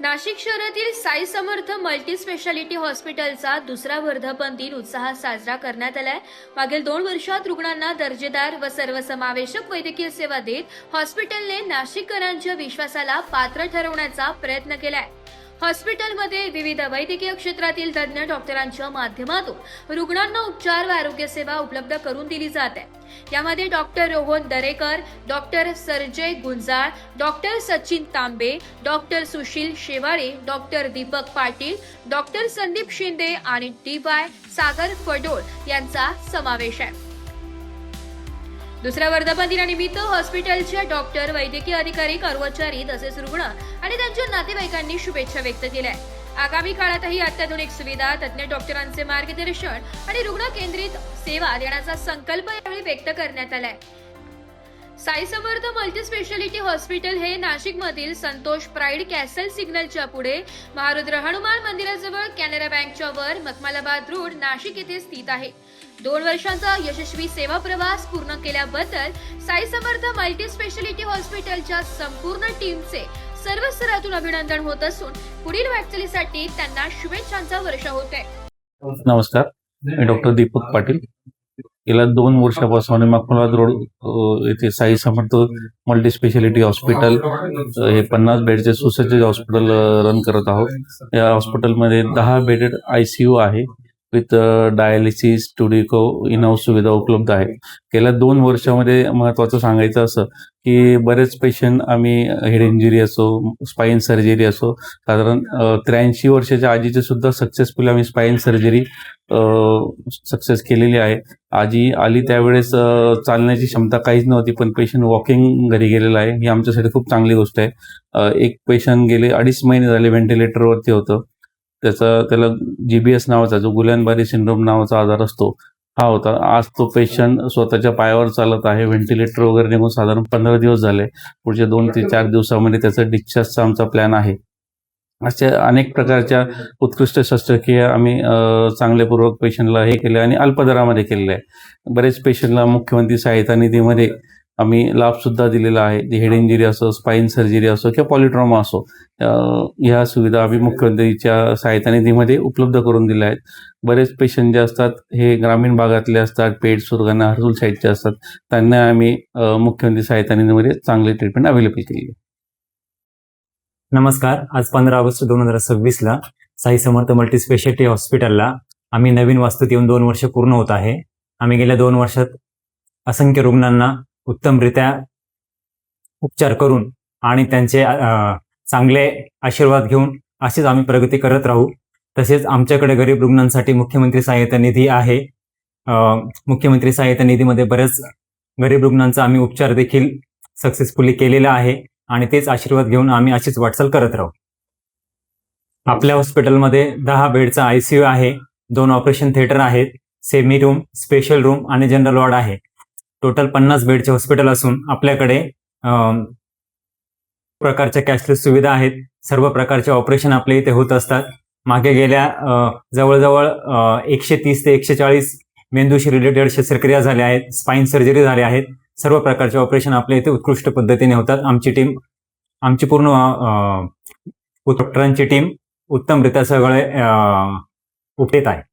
नाशिक शहरातील साई समर्थ multi speciality हॉस्पिटलचा दुसरा वर्धापन दिन उत्साहात साजरा करण्यात आलाय। मागील 2 वर्षात रुग्णांना दर्जेदार व सर्वसमावेशक वैद्यकीय सेवा देत हॉस्पिटलने नाशिककरांच्या विश्वासाला पात्र ठरवण्याचा प्रयत्न केलाय। हॉस्पिटलमध्ये विविध वैद्यकीय क्षेत्रातील तज्ञ डॉक्टरांच्या माध्यमातून रुग्णांना उपचार व आरोग्य सेवा उपलब्ध करून दिली जाते। यामध्ये doctor Rohan Darekar, doctor Sarjay Gunjal, doctor Sachin Tambe, doctor Sushil Shewale, doctor Deepak Patil, doctor Sandeep Shinde आणि डी.वाय. सागर फडोळ यांचा समावेश आहे। दुसऱ्या वर्धापन दिनानिमित्त हॉस्पिटलच्या डॉक्टर, वैद्यकीय अधिकारी, कर्मचारी तसेच रुग्ण आणि त्यांच्या नातेवाईकांनी शुभेच्छा व्यक्त केल्या। आगामी काळातही अत्याधुनिक सुविधा, तज्ञ डॉक्टरांचे मार्गदर्शन आणि रुग्ण केंद्रित सेवा देण्याचा संकल्प यावेळी व्यक्त करण्यात आलाय। साई समर्थ मल्टी स्पेशालिटी हॉस्पिटल हे नाशिकमधील संतोष प्राईड कॅसल सिग्नलच्या पुढे महारुद्र हनुमान मंदिराजवळ कॅनरा बँकच्या वर मखमलाबाद रोड नाशिक येथे स्थित आहे। 2 वर्षांचा यशस्वी सेवा प्रवास पूर्ण केल्याबद्दल साई समर्थ मल्टी स्पेशालिटी हॉस्पिटलच्या संपूर्ण टीमचे सर्व स्तरातून अभिनंदन होत असून पुढील वाटचालीसाठी त्यांना शुभेच्छांचा वर्षा होत आहे। नमस्कार, मी डॉक्टर दीपक पाटील। गेल्या 2 वर्षापासून मखमलाबाद रोड येथे साई समर्थ मल्टी स्पेशालिटी हॉस्पिटल हे 50 बेडचे सुसज्ज हॉस्पिटल रन करत आहोत। या हॉस्पिटलमध्ये 10 बेडेड ICU आहे विथ डायलिसिस, स्टुडिको, इन-हाऊस सुविधा उपलब्ध आहे। गेल्या 2 वर्षामध्ये महत्त्वाचं सांगायचं असं की बरेच पेशंट आम्ही हेड इंजुरी असो, स्पाइन सर्जरी असो, साधारण 83 वर्षाच्या आजीचे सुद्धा सक्सेसफुल आम्ही स्पाइन सर्जरी सक्सेस केलेली आहे। आजी आली त्यावेळेस चालण्याची क्षमता काहीच नव्हती, पण पेशंट वॉकिंग घरी गेलेला आहे, ही आमच्यासाठी खूप चांगली गोष्ट आहे। एक पेशंट गेले 2.5 महिने झाले व्हेंटिलेटरवरती होतं। त्याला GBS नावाचा, जो गुल्यानबारी सिंड्रोम नावाचा आजार असतो, हा होता। आज तो पेशंट स्वतःच्या पायावर चालत आहे। व्हेंटिलेटर वगैरे निघून साधारण 15 दिवस झाले। पुढच्या 2 ते 4 दिवसामध्ये त्याचा डिस्चार्जचा आमचा प्लॅन आहे। अशा अनेक प्रकारच्या उत्कृष्ट शस्त्रक्रिया आम्ही चांगल्यापूर्वक पेशंटला हे केले आणि अल्प दरामध्ये केलेले आहे। बरेच पेशंटला मुख्यमंत्री सहायता निधीमध्ये आम्ही लाभ सुद्धा दिलेला आहे। हेड इंजुरी असो, स्पाइन सर्जरी असो किंवा पॉलिट्रॉमा असो, ह्या सुविधा आम्ही मुख्यमंत्रीच्या सहायता निधीमध्ये उपलब्ध करून दिल्या आहेत। बरेच पेशंट जे असतात हे ग्रामीण भागातले असतात, पेठ, सुरगाणा, हर्सुल साईडचे असतात, त्यांना आम्ही मुख्यमंत्री सहायता निधीमध्ये चांगली ट्रीटमेंट अवेलेबल केली आहे। नमस्कार, आज 15 ऑगस्ट 2026ला साई समर्थ मल्टी स्पेशालिटी हॉस्पिटलला आम्ही नवीन वास्तूत येऊन 2 वर्ष पूर्ण होत आहे। आम्ही गेल्या 2 वर्षात असंख्य रुग्णांना उत्तमरित्या उपचार करून आणि त्यांचे चांगले आशीर्वाद घेऊन अशीच आम्ही प्रगती करत राहू। तसेच आमच्याकडे गरीब रुग्णांसाठी मुख्यमंत्री सहायता निधी आहे। मुख्यमंत्री सहायता निधीमध्ये बरेच गरीब रुग्णांचा आम्ही उपचार देखील सक्सेसफुली केलेला आहे आणि तेच आशीर्वाद घेऊन आम्ही अशीच वाटचाल करत राहू। आपल्या हॉस्पिटलमध्ये 10 बेडचा ICU आहे, 2 ऑपरेशन थिएटर आहेत, सेमी रूम, स्पेशल रूम आणि जनरल वॉर्ड आहे। टोटल 50 बेडचे हॉस्पिटल असून आपल्याकडे प्रकारच्या कॅशलेस सुविधा आहेत। सर्व प्रकारचे ऑपरेशन आपल्या इथे होत असतात। मागे गेल्या जवळजवळ 130 ते 140 मेंदूशी रिलेटेड शस्त्रक्रिया झाल्या आहेत, स्पाइन सर्जरी झाल्या आहेत। सर्व प्रकारचे ऑपरेशन आपल्या इथे उत्कृष्ट पद्धतीने होतात। आमची पूर्ण डॉक्टरांची टीम उत्तमरित्या सगळे उपटेत आहे।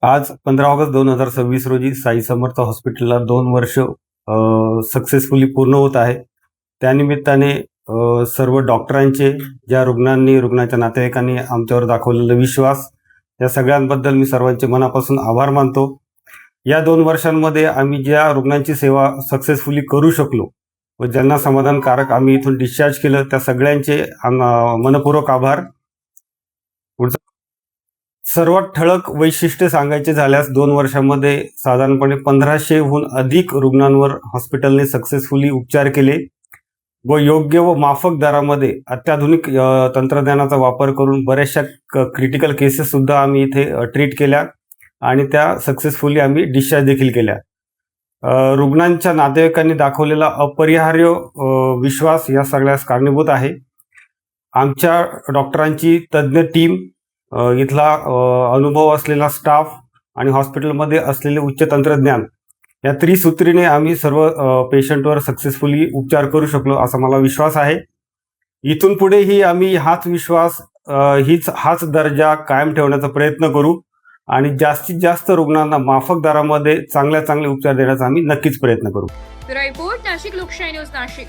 आज 15 ऑगस्ट 2026 रोजी साई समर्थ हॉस्पिटलला 2 वर्ष सक्सेसफुली पूर्ण होत आहे। त्यानिमित्ताने सर्व डॉक्टरांचे, ज्या रुग्णांनी, रुग्णाच्या नातेवाईकांनी आमच्यावर दाखवलेला विश्वास, या सगळ्यांबद्दल मी सर्वांचे मनापासून आभार मानतो। या 2 वर्षांमध्ये आम्ही ज्या रुग्णांची सेवा सक्सेसफुली करू शकलो व ज्यांना समाधानकारक आम्ही इथून डिस्चार्ज केलं, त्या सगळ्यांचे मनपूर्वक आभार। सर्वात ठळक वैशिष्ट्य सांगायचे झाल्यास 2 वर्षांमध्ये साधारणपणे 1500हून अधिक रुग्णांवर हॉस्पिटलने सक्सेसफुली उपचार केले व योग्य व माफक दरामध्ये अत्याधुनिक तंत्रज्ञानाचा वापर करून बऱ्याचशा क्रिटिकल केसेस सुद्धा आम्ही इथे ट्रीट केल्या आणि त्या सक्सेसफुली आम्ही डिस्चार्ज देखील केल्या। रुग्णांच्या नातेवाईकांनी दाखवलेला अपरिहार्य विश्वास या सगळ्यास कारणीभूत आहे। आमच्या डॉक्टरांची तज्ज्ञ टीम, इथला अनुभव असलेला स्टाफ आणि हॉस्पिटलमध्ये असलेले उच्च तंत्रज्ञान, या त्रिसूत्रीने आम्ही सर्व पेशंटवर सक्सेसफुली उपचार करू शकलो असा मला विश्वास आहे। इथून पुढेही आम्ही हाच विश्वास हाच दर्जा कायम ठेवण्याचा प्रयत्न करू आणि जास्तीत जास्त रुग्णांना माफक दरामध्ये चांगले उपचार देण्याचा आम्ही नक्कीच प्रयत्न करू. ब्युरो रिपोर्ट, नाशिक लोकशाही न्यूज, नाशिक.